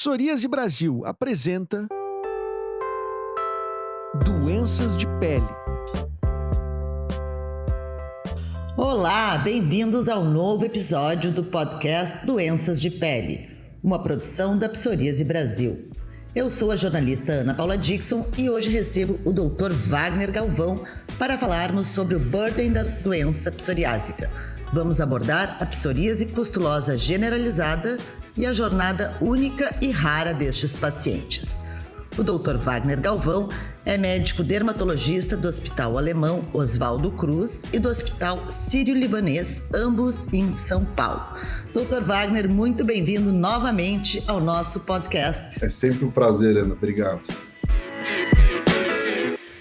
Psoríase Brasil apresenta Doenças de pele. Olá, bem-vindos ao novo episódio do podcast Doenças de Pele, uma produção da Psoríase Brasil. Eu sou a jornalista Ana Paula Dixon e hoje recebo o Dr. Wagner Galvão para falarmos sobre o burden da doença psoriásica. Vamos abordar a psoríase pustulosa generalizada e a jornada única e rara destes pacientes. O Dr. Wagner Galvão é médico dermatologista do Hospital Alemão Oswaldo Cruz e do Hospital Sírio-Libanês, ambos em São Paulo. Dr. Wagner, muito bem-vindo novamente ao nosso podcast. É sempre um prazer, Ana. Obrigado.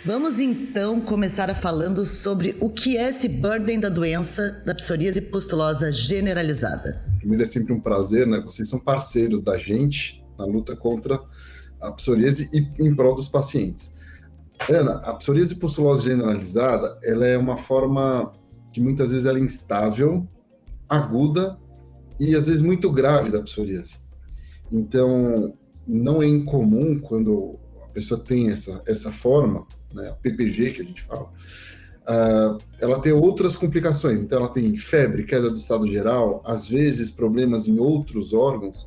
Vamos então começar falando sobre o que é esse burden da doença da psoríase pustulosa generalizada. Primeiro, é sempre um prazer, né? Vocês são parceiros da gente na luta contra a psoríase e em prol dos pacientes. Ana, a psoríase pustulosa generalizada, ela é uma forma que muitas vezes ela é instável, aguda e às vezes muito grave da psoríase. Então, não é incomum quando a pessoa tem essa forma, né, a PPG que a gente fala, ela tem outras complicações. Então, ela tem febre, queda do estado geral, às vezes problemas em outros órgãos.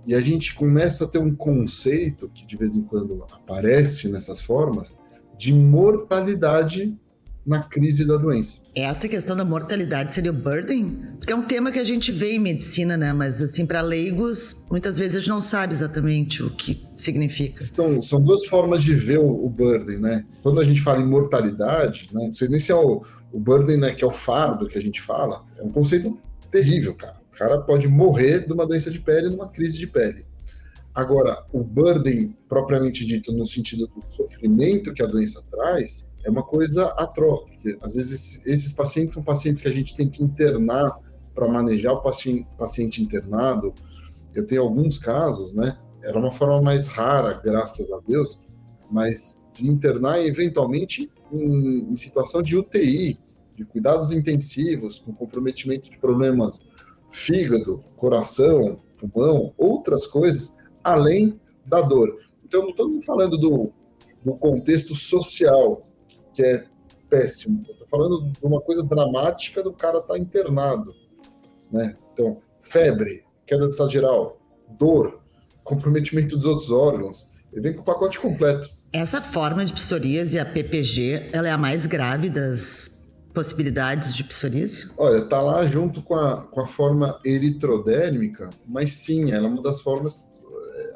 E a gente começa a ter um conceito, que de vez em quando aparece nessas formas, de mortalidade na crise da doença. Esta questão da mortalidade seria o burden? Porque é um tema que a gente vê em medicina, né? Mas, assim, para leigos, muitas vezes a gente não sabe exatamente o que significa. São duas formas de ver o burden, né? Quando a gente fala em mortalidade, né? Não sei nem se é o burden, né, que é o fardo que a gente fala, é um conceito terrível, cara. O cara pode morrer de uma doença de pele, numa crise de pele. Agora, o burden, propriamente dito, no sentido do sofrimento que a doença traz, é uma coisa atroz, porque às vezes esses pacientes são pacientes que a gente tem que internar para manejar o paciente internado. Eu tenho alguns casos, né? Era uma forma mais rara, graças a Deus, mas de internar eventualmente em situação de UTI, de cuidados intensivos, com comprometimento de problemas fígado, coração, pulmão, outras coisas, além da dor. Então, não estou falando do contexto social, que é péssimo. Eu estou falando de uma coisa dramática do cara estar internado, né? Então, febre, queda do estado geral, dor, comprometimento dos outros órgãos, ele vem com o pacote completo. Essa forma de psoríase, a PPG, ela é a mais grave das possibilidades de psoríase? Olha, tá lá junto com a forma eritrodérmica, mas sim, ela é uma das formas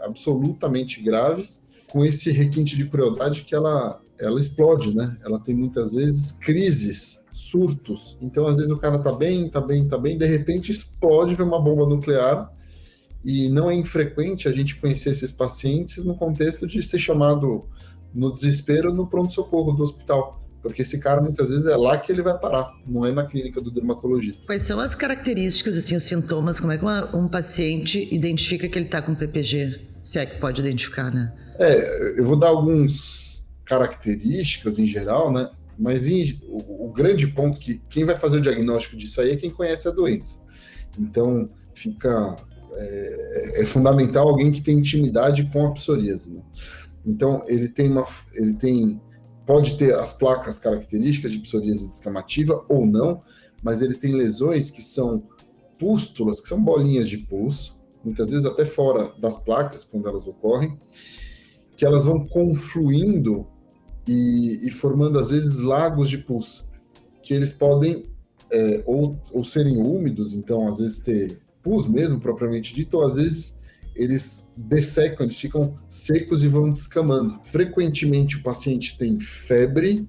absolutamente graves, com esse requinte de crueldade que ela explode, né? Ela tem muitas vezes crises, surtos. Então, às vezes o cara tá bem, de repente explode, vem uma bomba nuclear, e não é infrequente a gente conhecer esses pacientes no contexto de ser chamado no desespero no pronto-socorro do hospital. Porque esse cara, muitas vezes, é lá que ele vai parar, não é na clínica do dermatologista. Quais são as características, assim, os sintomas? Como é que um paciente identifica que ele está com PPG? Se é que pode identificar, né? Eu vou dar algumas características em geral, né? Mas o grande ponto que quem vai fazer o diagnóstico disso aí é quem conhece a doença. Então, é fundamental alguém que tem intimidade com a psoríase, né? Então, pode ter as placas características de psoríase descamativa ou não, mas ele tem lesões que são pústulas, que são bolinhas de pus, muitas vezes até fora das placas, quando elas ocorrem, que elas vão confluindo e formando, às vezes, lagos de pus, que eles podem ou serem úmidos, então, às vezes, ter pus mesmo, propriamente dito, ou, às vezes, eles dessecam, eles ficam secos e vão descamando. Frequentemente o paciente tem febre,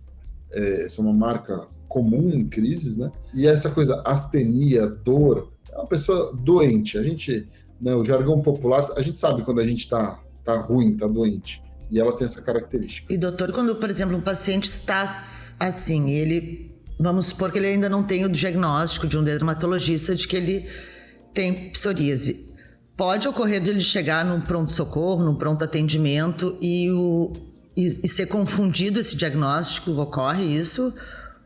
essa é uma marca comum em crises, né? E essa coisa, astenia, dor, é uma pessoa doente. A gente, né, o jargão popular, a gente sabe quando a gente tá ruim, tá doente. E ela tem essa característica. E doutor, quando, por exemplo, um paciente está assim, vamos supor que ele ainda não tem o diagnóstico de um dermatologista de que ele tem psoríase. Pode ocorrer de ele chegar num pronto-socorro, num pronto-atendimento e ser confundido esse diagnóstico? Ocorre isso?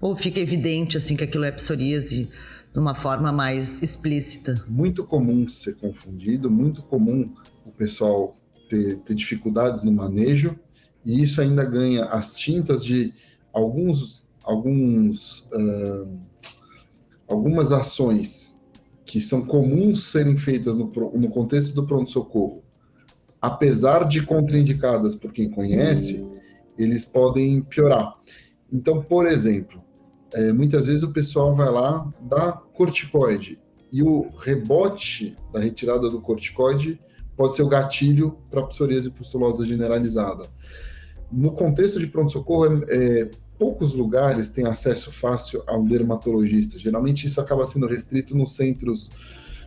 Ou fica evidente assim, que aquilo é psoríase de uma forma mais explícita? Muito comum ser confundido, muito comum o pessoal ter dificuldades no manejo, e isso ainda ganha as tintas de algumas ações que são comuns serem feitas no contexto do pronto-socorro, apesar de contraindicadas por quem conhece, eles podem piorar. Então, por exemplo, muitas vezes o pessoal vai lá, dá corticoide, e o rebote da retirada do corticoide pode ser o gatilho para a psoríase pustulosa generalizada. No contexto de pronto-socorro, poucos lugares têm acesso fácil a um dermatologista. Geralmente isso acaba sendo restrito nos centros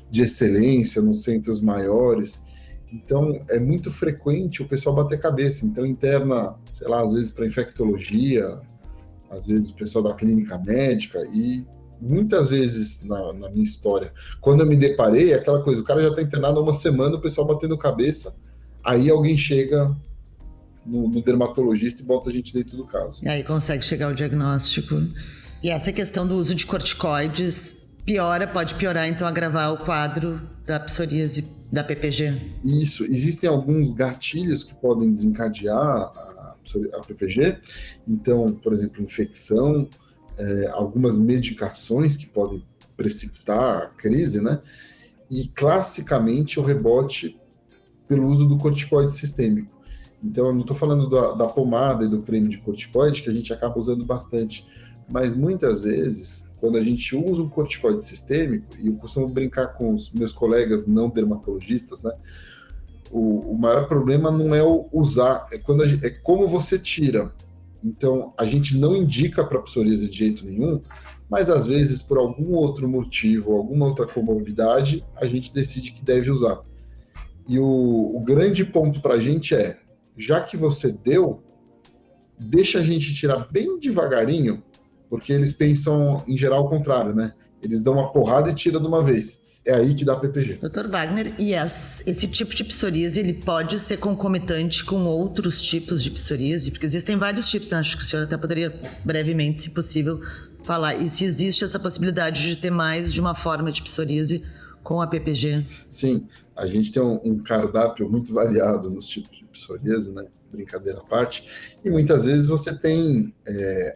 de excelência, nos centros maiores. Então, é muito frequente o pessoal bater cabeça. Então, interna, sei lá, às vezes para infectologia, às vezes o pessoal da clínica médica, e muitas vezes na minha história, quando eu me deparei, aquela coisa, o cara já está internado há uma semana, o pessoal batendo cabeça, aí alguém chega no dermatologista e bota a gente dentro do caso. E aí consegue chegar ao diagnóstico. E essa questão do uso de corticoides pode piorar, então agravar o quadro da psoríase da PPG. Isso, existem alguns gatilhos que podem desencadear a PPG, então, por exemplo, infecção, algumas medicações que podem precipitar a crise, né? E classicamente o rebote pelo uso do corticoide sistêmico. Então, eu não estou falando da pomada e do creme de corticoide, que a gente acaba usando bastante, mas muitas vezes, quando a gente usa um corticoide sistêmico, e eu costumo brincar com os meus colegas não dermatologistas, né? O maior problema não é o usar, é como você tira. Então, a gente não indica para psoríase de jeito nenhum, mas às vezes, por algum outro motivo, alguma outra comorbidade, a gente decide que deve usar. E o grande ponto para a gente já que você deu, deixa a gente tirar bem devagarinho, porque eles pensam, em geral, o contrário, né? Eles dão uma porrada e tiram de uma vez. É aí que dá PPG. Dr. Wagner, e esse tipo de psoríase, ele pode ser concomitante com outros tipos de psoríase? Porque existem vários tipos, né? Acho que o senhor até poderia brevemente, se possível, falar. E se existe essa possibilidade de ter mais de uma forma de psoríase com a PPG? Sim, a gente tem um cardápio muito variado nos tipos de psoríase, né? Brincadeira à parte. E muitas vezes você tem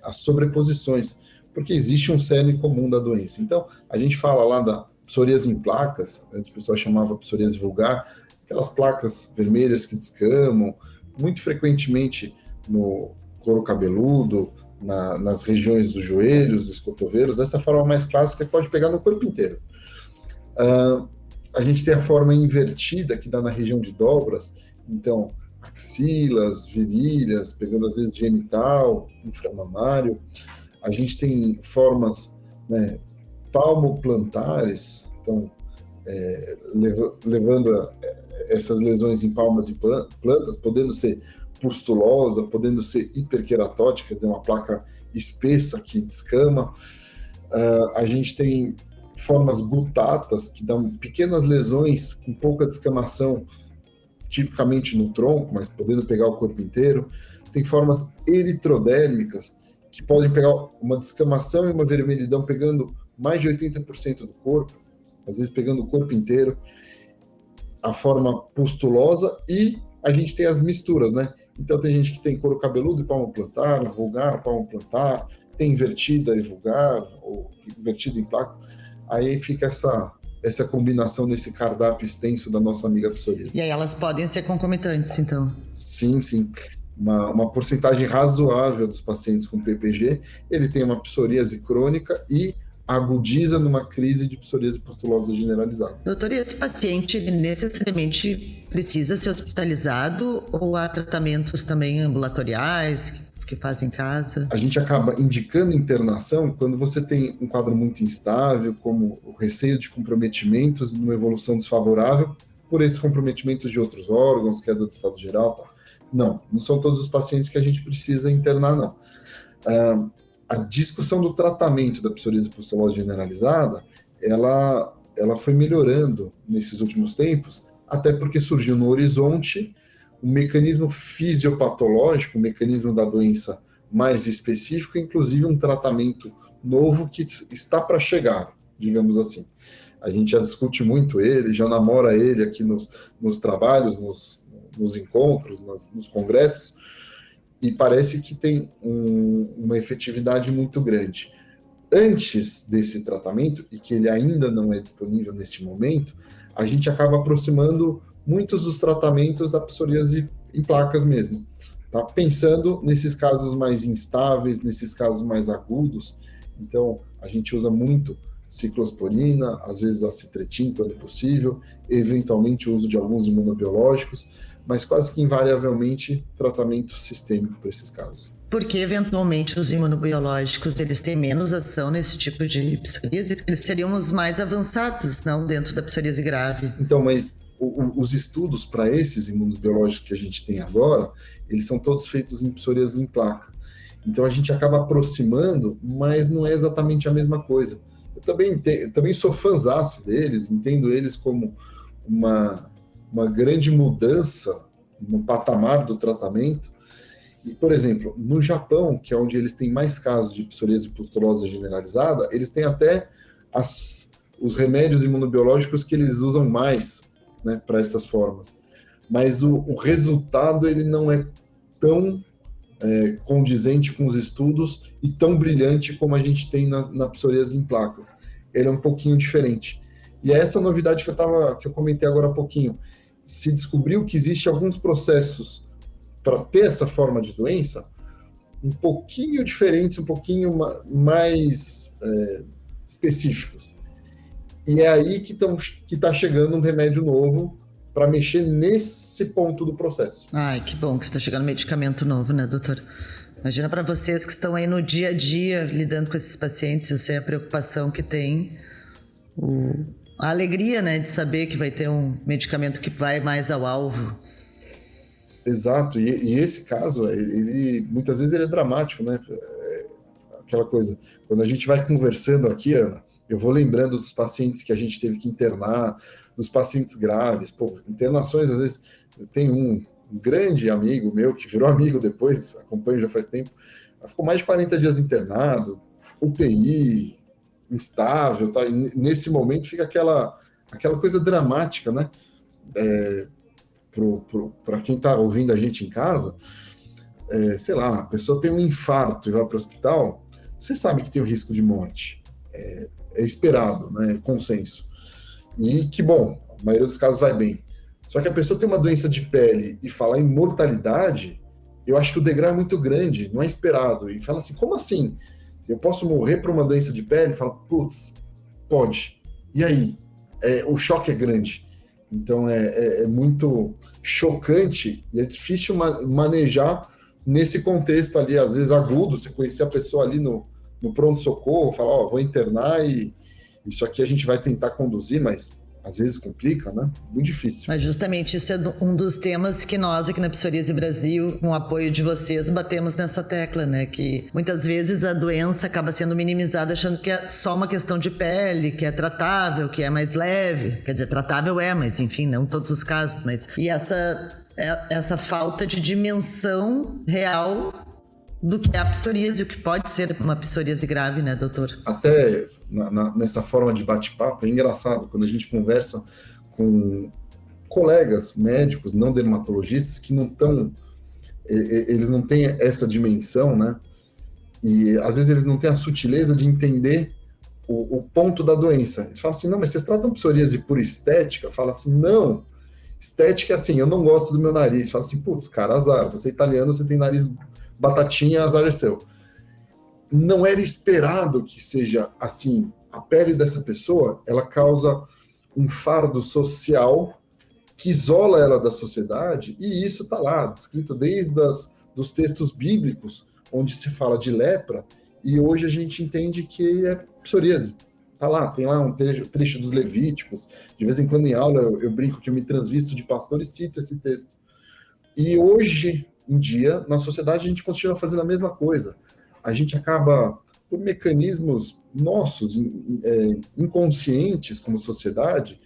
as sobreposições, porque existe um cerne comum da doença. Então, a gente fala lá da psoríase em placas, antes o pessoal chamava psoríase vulgar, aquelas placas vermelhas que descamam, muito frequentemente no couro cabeludo, nas regiões dos joelhos, dos cotovelos. Essa é a forma mais clássica que pode pegar no corpo inteiro. A gente tem a forma invertida, que dá na região de dobras, então axilas, virilhas, pegando às vezes genital, inframamário. A gente tem formas, né, palmoplantares, então levando essas lesões em palmas e plantas, podendo ser pustulosa, podendo ser hiperqueratótica, quer dizer, uma placa espessa que descama. A gente tem formas gutatas, que dão pequenas lesões com pouca descamação, tipicamente no tronco, mas podendo pegar o corpo inteiro. Tem formas eritrodérmicas, que podem pegar uma descamação e uma vermelhidão pegando mais de 80% do corpo, às vezes pegando o corpo inteiro. A forma pustulosa, e a gente tem as misturas, né? Então tem gente que tem couro cabeludo e palmo plantar, vulgar, palmo plantar, tem invertida e vulgar, ou invertida em placa. Aí fica essa combinação nesse cardápio extenso da nossa amiga psoríase. E aí elas podem ser concomitantes, então? Sim, sim. Uma porcentagem razoável dos pacientes com PPG, ele tem uma psoríase crônica e agudiza numa crise de psoríase pustulosa generalizada. Doutor, e esse paciente, ele necessariamente precisa ser hospitalizado ou há tratamentos também ambulatoriais que faz em casa? A gente acaba indicando internação quando você tem um quadro muito instável, como o receio de comprometimentos numa evolução desfavorável por esses comprometimentos de outros órgãos, queda do estado geral, tal. Não são todos os pacientes que a gente precisa internar, não. A discussão do tratamento da psoríase pustulosa generalizada, ela foi melhorando nesses últimos tempos, até porque surgiu no horizonte um mecanismo fisiopatológico, um mecanismo da doença mais específico, inclusive um tratamento novo que está para chegar, digamos assim. a gente já discute muito ele, já namora ele aqui nos trabalhos, nos encontros, nos congressos, e parece que tem uma efetividade muito grande. Antes desse tratamento, e que ele ainda não é disponível neste momento, a gente acaba aproximando muitos dos tratamentos da psoríase em placas mesmo. Tá? Pensando nesses casos mais instáveis, nesses casos mais agudos, então a gente usa muito ciclosporina, às vezes acitretin quando possível, eventualmente o uso de alguns imunobiológicos, mas quase que invariavelmente tratamento sistêmico para esses casos. Porque, eventualmente, os imunobiológicos, eles têm menos ação nesse tipo de psoríase? Eles seriam os mais avançados, não dentro da psoríase grave? Então, mas os estudos para esses imunobiológicos que a gente tem agora, eles são todos feitos em psoríase em placa. Então, a gente acaba aproximando, mas não é exatamente a mesma coisa. Eu também sou fãzaço deles, entendo eles como uma grande mudança no patamar do tratamento. E, por exemplo, no Japão, que é onde eles têm mais casos de psoríase pustulosa generalizada, eles têm até os remédios imunobiológicos que eles usam mais, né, para essas formas. Mas o resultado ele não é tão condizente com os estudos e tão brilhante como a gente tem na psoríase em placas. Ele é um pouquinho diferente. E é essa novidade que eu comentei agora há pouquinho. Se descobriu que existe alguns processos para ter essa forma de doença um pouquinho diferentes, um pouquinho mais específicos. E é aí que está chegando um remédio novo para mexer nesse ponto do processo. Ai, que bom que está chegando medicamento novo, né, doutor? Imagina para vocês que estão aí no dia a dia lidando com esses pacientes, eu sei a preocupação que tem, a alegria, né, de saber que vai ter um medicamento que vai mais ao alvo. Exato, e esse caso, ele muitas vezes ele é dramático, né? Aquela coisa, quando a gente vai conversando aqui, Ana, eu vou lembrando dos pacientes que a gente teve que internar, dos pacientes graves, internações, às vezes, eu tenho um grande amigo meu, que virou amigo depois, acompanho já faz tempo, ficou mais de 40 dias internado, UTI, instável, tá? E nesse momento fica aquela coisa dramática, né? Para quem está ouvindo a gente em casa, sei lá, a pessoa tem um infarto e vai para o hospital, você sabe que tem o risco de morte. É esperado, né? É consenso. E que bom, a maioria dos casos vai bem. Só que a pessoa tem uma doença de pele e falar em mortalidade, eu acho que o degrau é muito grande, não é esperado. E fala assim, como assim? Eu posso morrer por uma doença de pele? Fala, putz, pode. E aí? O choque é grande. Então é muito chocante e é difícil manejar nesse contexto ali, às vezes agudo, você conhecer a pessoa ali no pronto-socorro, falar, vou internar e isso aqui a gente vai tentar conduzir, mas às vezes complica, né? Muito difícil. Mas justamente isso é um dos temas que nós aqui na Psoríase Brasil, com o apoio de vocês, batemos nessa tecla, né? Que muitas vezes a doença acaba sendo minimizada achando que é só uma questão de pele, que é tratável, que é mais leve. Quer dizer, tratável mas enfim, não em todos os casos. E essa falta de dimensão real do que é a psoríase, o que pode ser uma psoríase grave, né, doutor? Até nessa forma de bate-papo, é engraçado, quando a gente conversa com colegas médicos, não dermatologistas, que eles não têm essa dimensão, né, e às vezes eles não têm a sutileza de entender o ponto da doença. Eles falam assim, não, mas vocês tratam psoríase por estética? Fala assim, não, estética é assim, eu não gosto do meu nariz. Fala assim, putz, cara, azar, você é italiano, você tem nariz batatinha, azar é seu. Não era esperado que seja assim. A pele dessa pessoa, ela causa um fardo social que isola ela da sociedade, e isso está lá, descrito desde dos textos bíblicos, onde se fala de lepra, e hoje a gente entende que é psoríase. Tá lá, tem lá um trecho dos Levíticos, de vez em quando em aula eu brinco que eu me transvisto de pastor e cito esse texto. E hoje em dia, na sociedade, a gente continua fazendo a mesma coisa. A gente acaba, por mecanismos nossos, inconscientes como sociedade,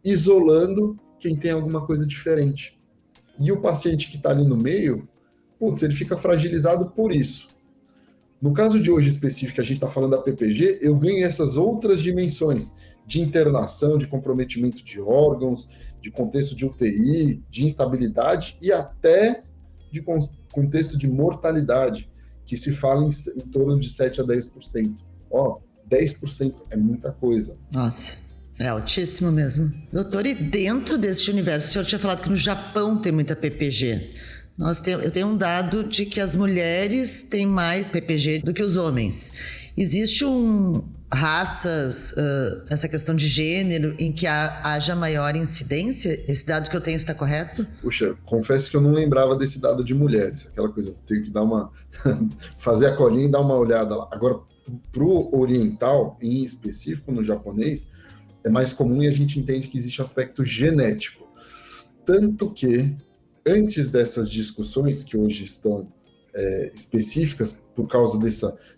isolando quem tem alguma coisa diferente. E o paciente que está ali no meio, putz, ele fica fragilizado por isso. No caso de hoje específico, a gente está falando da PPG, eu ganho essas outras dimensões de internação, de comprometimento de órgãos, de contexto de UTI, de instabilidade e até de contexto de mortalidade, que se fala em torno de 7 a 10%. 10% é muita coisa. Nossa, é altíssimo mesmo. Doutor, e dentro deste universo, o senhor tinha falado que no Japão tem muita PPG. Eu tenho um dado de que as mulheres têm mais PPG do que os homens. Existe raças, essa questão de gênero, em que haja maior incidência? Esse dado que eu tenho está correto? Puxa, confesso que eu não lembrava desse dado de mulheres. Aquela coisa, eu tenho que dar fazer a colinha e dar uma olhada lá. Agora, pro oriental, em específico no japonês, é mais comum e a gente entende que existe um aspecto genético. Tanto que, antes dessas discussões que hoje estão específicas, por causa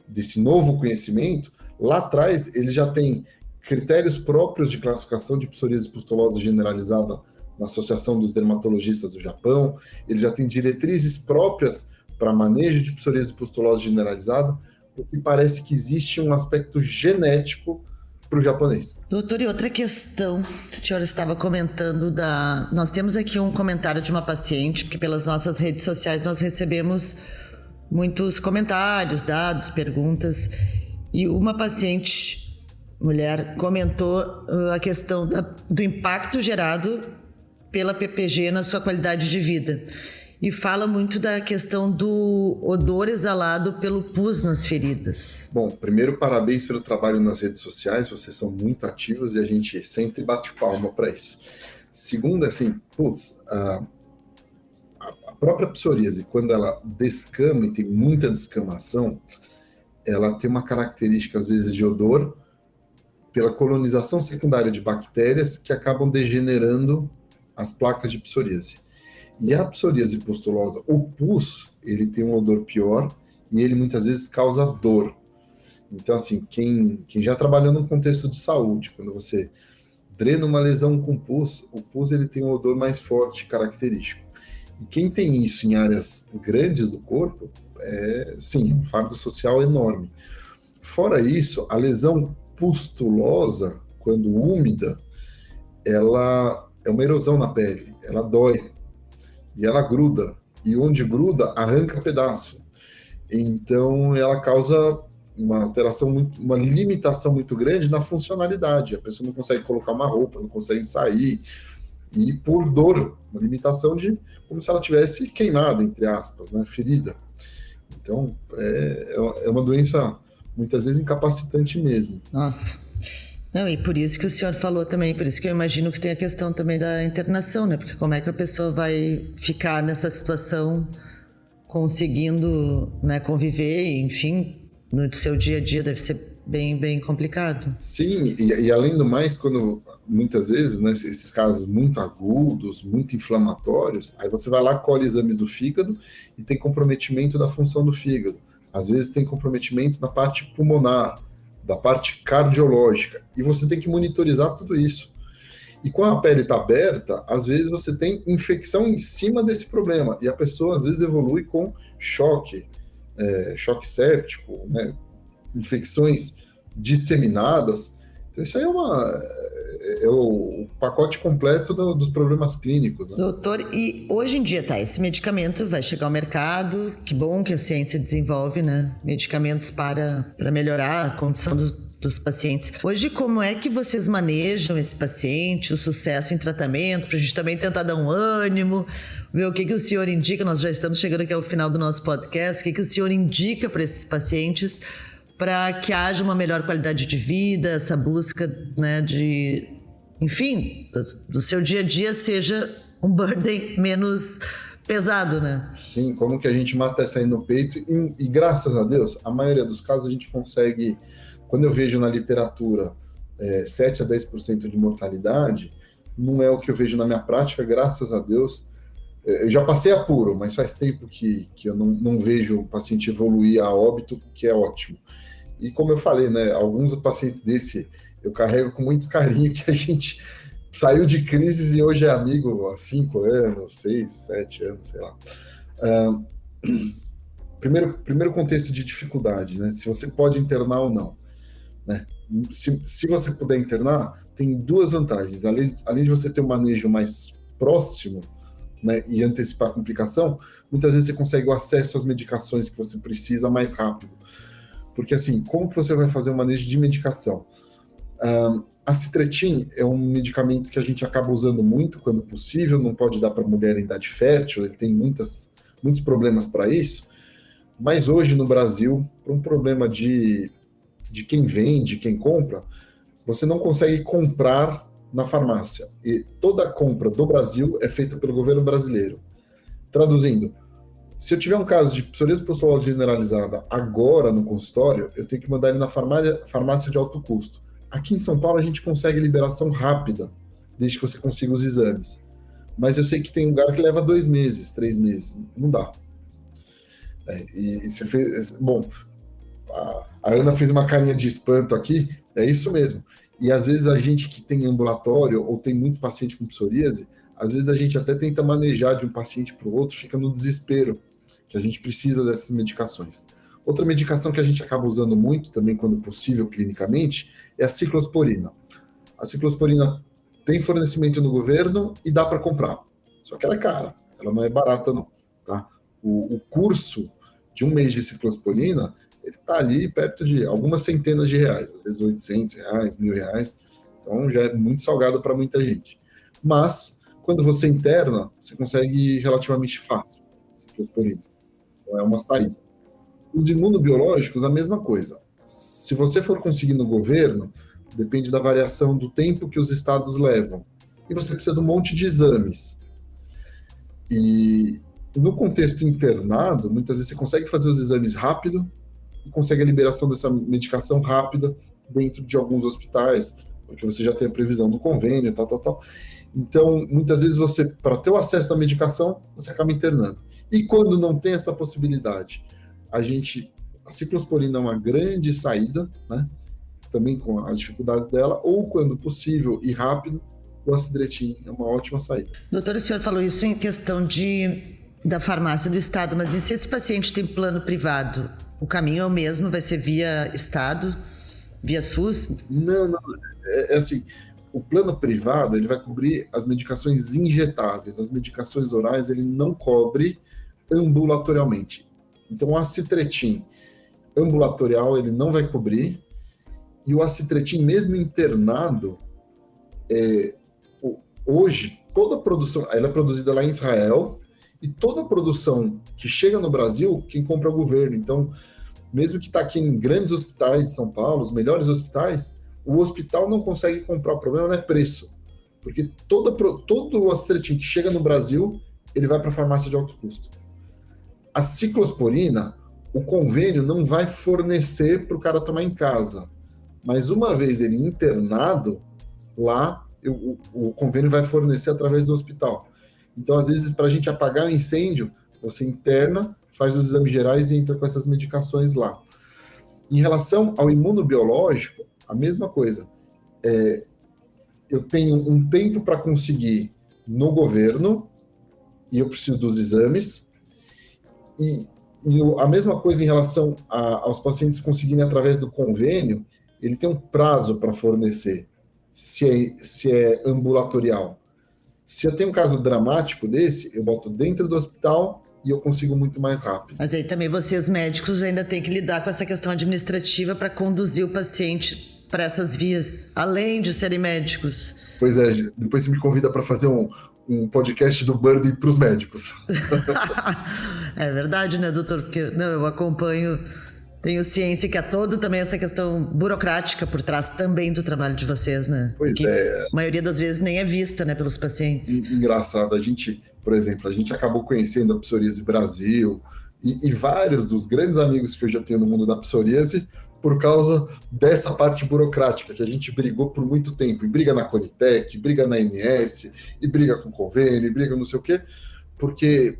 desse novo conhecimento, lá atrás ele já tem critérios próprios de classificação de psoríase pustulosa generalizada na Associação dos Dermatologistas do Japão, ele já tem diretrizes próprias para manejo de psoríase pustulosa generalizada, porque parece que existe um aspecto genético para o japonês. Doutor, e outra questão, o senhor estava comentando Nós temos aqui um comentário de uma paciente, porque pelas nossas redes sociais nós recebemos muitos comentários, dados, perguntas, e uma paciente, mulher, comentou a questão do impacto gerado pela PPG na sua qualidade de vida. E fala muito da questão do odor exalado pelo pus nas feridas. Bom, primeiro, parabéns pelo trabalho nas redes sociais, vocês são muito ativos e a gente sempre bate palma para isso. Segundo, assim, a própria psoríase, quando ela descama e tem muita descamação, ela tem uma característica, às vezes, de odor, pela colonização secundária de bactérias que acabam degenerando as placas de psoríase. E a psoríase pustulosa, o pus, ele tem um odor pior e ele muitas vezes causa dor. Então, assim, quem já trabalhou num contexto de saúde, quando você drena uma lesão com pus, o pus ele tem um odor mais forte, característico. E quem tem isso em áreas grandes do corpo, sim, um fardo social enorme. Fora isso, a lesão pustulosa, quando úmida, ela é uma erosão na pele, ela dói. E ela gruda, e onde gruda, arranca pedaço. Então, ela causa uma alteração, uma limitação muito grande na funcionalidade. A pessoa não consegue colocar uma roupa, não consegue sair, e por dor, uma limitação como se ela tivesse queimada, entre aspas, né, ferida. Então, é uma doença, muitas vezes, incapacitante mesmo. Nossa. Não, e por isso que o senhor falou também, por isso que eu imagino que tem a questão também da internação, né? Porque como é que a pessoa vai ficar nessa situação conseguindo, né, conviver, enfim, no seu dia a dia deve ser bem, bem complicado. Sim, e além do mais, quando muitas vezes, né, esses casos muito agudos, muito inflamatórios, aí você vai lá, colhe exames do fígado e tem comprometimento da função do fígado. Às vezes tem comprometimento na parte pulmonar, da parte cardiológica, e você tem que monitorizar tudo isso. E quando a pele está aberta, às vezes você tem infecção em cima desse problema, e a pessoa às vezes evolui com choque séptico, né? Infecções disseminadas. Então isso aí é o pacote completo dos problemas clínicos, né? Doutor, e hoje em dia, esse medicamento vai chegar ao mercado, que bom que a ciência desenvolve, né, medicamentos para melhorar a condição dos pacientes. Hoje, como é que vocês manejam esse paciente, o sucesso em tratamento, para a gente também tentar dar um ânimo, ver o que o senhor indica? Nós já estamos chegando aqui ao final do nosso podcast. O que o senhor indica para esses pacientes para que haja uma melhor qualidade de vida, essa busca, né, enfim, do seu dia a dia seja um burden menos pesado, né? Sim, como que a gente mata essa aí no peito e graças a Deus, a maioria dos casos a gente consegue, quando eu vejo na literatura 7 a 10% de mortalidade, não é o que eu vejo na minha prática, graças a Deus. Eu já passei apuro, mas faz tempo que eu não vejo o paciente evoluir a óbito, que é ótimo. E como eu falei, né, alguns pacientes desse eu carrego com muito carinho, que a gente saiu de crises e hoje é amigo há 5 anos, 6, 7 anos, sei lá. primeiro contexto de dificuldade, né? Se você pode internar ou não, né? Se você puder internar, tem duas vantagens. Além de você ter um manejo mais próximo, né, e antecipar a complicação, muitas vezes você consegue o acesso às medicações que você precisa mais rápido. Porque assim, como que você vai fazer um manejo de medicação? A Citretin é um medicamento que a gente acaba usando muito quando possível, não pode dar para mulher em idade fértil, ele tem muitos problemas para isso, mas hoje no Brasil, por um problema de quem vende, quem compra, você não consegue comprar na farmácia. E toda a compra do Brasil é feita pelo governo brasileiro. Traduzindo, se eu tiver um caso de psoríase pustulosa generalizada agora no consultório, eu tenho que mandar ele na farmácia de alto custo. Aqui em São Paulo a gente consegue liberação rápida, desde que você consiga os exames. Mas eu sei que tem lugar que leva 2 meses, 3 meses. Não dá. E você fez... Bom, a Ana fez uma carinha de espanto aqui, é isso mesmo. E às vezes a gente que tem ambulatório ou tem muito paciente com psoríase, às vezes a gente até tenta manejar de um paciente para o outro, fica no desespero, que a gente precisa dessas medicações. Outra medicação que a gente acaba usando muito, também quando possível clinicamente, é a ciclosporina. A ciclosporina tem fornecimento no governo e dá para comprar. Só que ela é cara, ela não é barata não. Tá? O curso de 1 mês de ciclosporina, ele está ali perto de algumas centenas de reais, às vezes R$800, R$1.000, então já é muito salgado para muita gente. Mas, quando você interna, você consegue relativamente fácil ciclosporina, então é uma saída. Os imunobiológicos, a mesma coisa. Se você for conseguir no governo, depende da variação do tempo que os estados levam, e você precisa de um monte de exames. E no contexto internado, muitas vezes você consegue fazer os exames rápido, e consegue a liberação dessa medicação rápida dentro de alguns hospitais, porque você já tem a previsão do convênio, tal. Então, muitas vezes você, para ter o acesso à medicação, você acaba internando. E quando não tem essa possibilidade, a ciclosporina é uma grande saída, né? Também com as dificuldades dela, ou quando possível e rápido, o Acidretin é uma ótima saída. Doutor, o senhor falou isso em questão da farmácia do Estado, mas e se esse paciente tem plano privado? O caminho é o mesmo? Vai ser via Estado? Via SUS? Não. É assim, o plano privado, ele vai cobrir as medicações injetáveis. As medicações orais, ele não cobre ambulatorialmente. Então, o Acitretin ambulatorial, ele não vai cobrir. E o Acitretin, mesmo internado, hoje, toda a produção, ela é produzida lá em Israel, e toda a produção que chega no Brasil, quem compra é o governo. Então, mesmo que está aqui em grandes hospitais de São Paulo, os melhores hospitais, o hospital não consegue comprar. O problema não é preço, porque todo o Acitretin que chega no Brasil, ele vai para a farmácia de alto custo. A ciclosporina, o convênio não vai fornecer para o cara tomar em casa, mas uma vez ele internado, lá o convênio vai fornecer através do hospital. Então, às vezes, para a gente apagar o incêndio, você interna, faz os exames gerais e entra com essas medicações lá. Em relação ao imunobiológico, a mesma coisa. Eu tenho um tempo para conseguir no governo e eu preciso dos exames. E a mesma coisa em relação aos pacientes conseguirem através do convênio, ele tem um prazo para fornecer, se é ambulatorial. Se eu tenho um caso dramático desse, eu boto dentro do hospital e eu consigo muito mais rápido. Mas aí também vocês médicos ainda têm que lidar com essa questão administrativa para conduzir o paciente para essas vias, além de serem médicos. Pois é, depois você me convida para fazer um podcast do Burden para os médicos. É verdade, né, doutor? Porque eu acompanho, tenho ciência que há todo também essa questão burocrática por trás também do trabalho de vocês, né? Pois que é. A maioria das vezes nem é vista, né, pelos pacientes. Engraçado, por exemplo, a gente acabou conhecendo a Psoríase Brasil e vários dos grandes amigos que eu já tenho no mundo da psoríase por causa dessa parte burocrática, que a gente brigou por muito tempo, e briga na Conitec, briga na ANS, e briga com o convênio, e briga não sei o quê, porque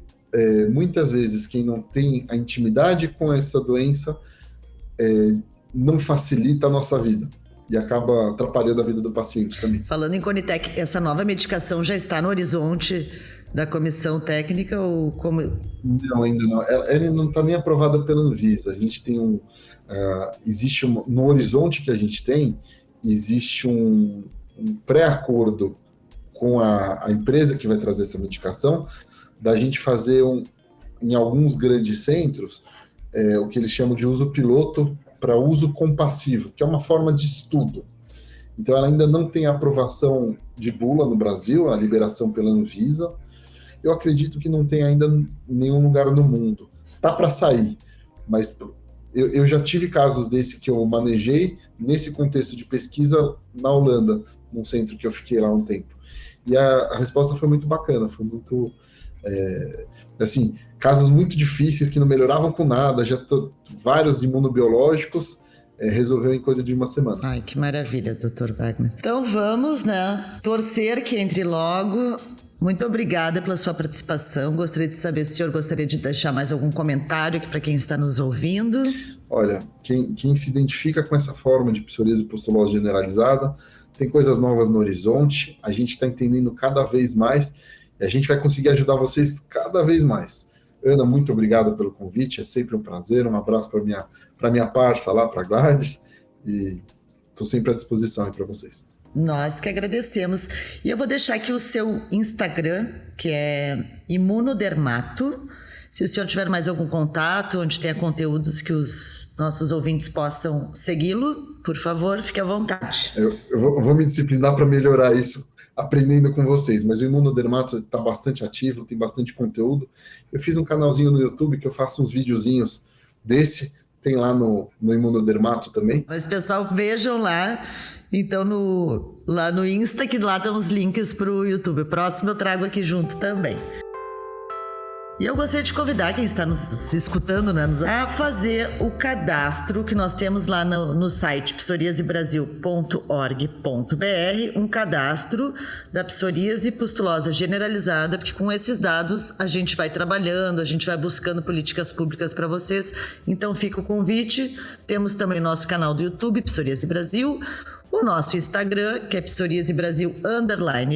muitas vezes quem não tem a intimidade com essa doença não facilita a nossa vida, e acaba atrapalhando a vida do paciente também. Falando em Conitec, essa nova medicação já está no horizonte da comissão técnica ou como... Não, ainda não. Ela não está nem aprovada pela Anvisa. A gente tem no horizonte que a gente tem, existe um pré-acordo com a empresa que vai trazer essa medicação, da gente fazer em alguns grandes centros, o que eles chamam de uso piloto para uso compassivo, que é uma forma de estudo. Então ela ainda não tem aprovação de bula no Brasil, a liberação pela Anvisa. Eu acredito que não tem ainda em nenhum lugar no mundo. Tá para sair, mas eu já tive casos desse que eu manejei nesse contexto de pesquisa na Holanda, num centro que eu fiquei lá um tempo. E a resposta foi muito bacana, foi muito... assim, casos muito difíceis que não melhoravam com nada, vários imunobiológicos, resolveu em coisa de uma semana. Ai, que maravilha, Dr. Wagner. Então vamos, torcer que entre logo. Muito obrigada pela sua participação. Gostaria de saber se o senhor gostaria de deixar mais algum comentário aqui para quem está nos ouvindo. Olha, quem se identifica com essa forma de psoríase pustulosa generalizada, tem coisas novas no horizonte, a gente está entendendo cada vez mais e a gente vai conseguir ajudar vocês cada vez mais. Ana, muito obrigado pelo convite, é sempre um prazer, um abraço para minha parça lá, para Gladys, e estou sempre à disposição aí para vocês. Nós que agradecemos. E eu vou deixar aqui o seu Instagram, que é Imunodermato. Se o senhor tiver mais algum contato, onde tenha conteúdos que os nossos ouvintes possam segui-lo, por favor, fique à vontade. Eu vou me disciplinar para melhorar isso, aprendendo com vocês, mas o Imunodermato está bastante ativo, tem bastante conteúdo. Eu fiz um canalzinho no YouTube que eu faço uns videozinhos desse, tem lá no Imunodermato também. Mas, pessoal, vejam lá. Então, lá no Insta, que lá estão os links para o YouTube. Próximo eu trago aqui junto também. E eu gostaria de convidar quem está nos escutando, a fazer o cadastro que nós temos lá no site psoriasebrasil.org.br, um cadastro da psoríase pustulosa generalizada, porque com esses dados a gente vai trabalhando, a gente vai buscando políticas públicas para vocês. Então fica o convite. Temos também nosso canal do YouTube, Psoríase Brasil, o nosso Instagram, que é Psoríase Brasil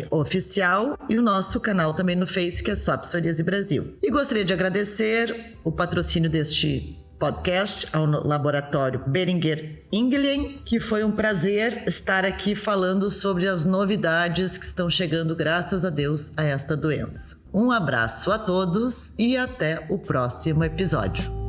_oficial, e o nosso canal também no Face, que é só Psoríase Brasil. E gostaria de agradecer o patrocínio deste podcast ao Laboratório Boehringer Ingelheim, que foi um prazer estar aqui falando sobre as novidades que estão chegando, graças a Deus, a esta doença. Um abraço a todos e até o próximo episódio.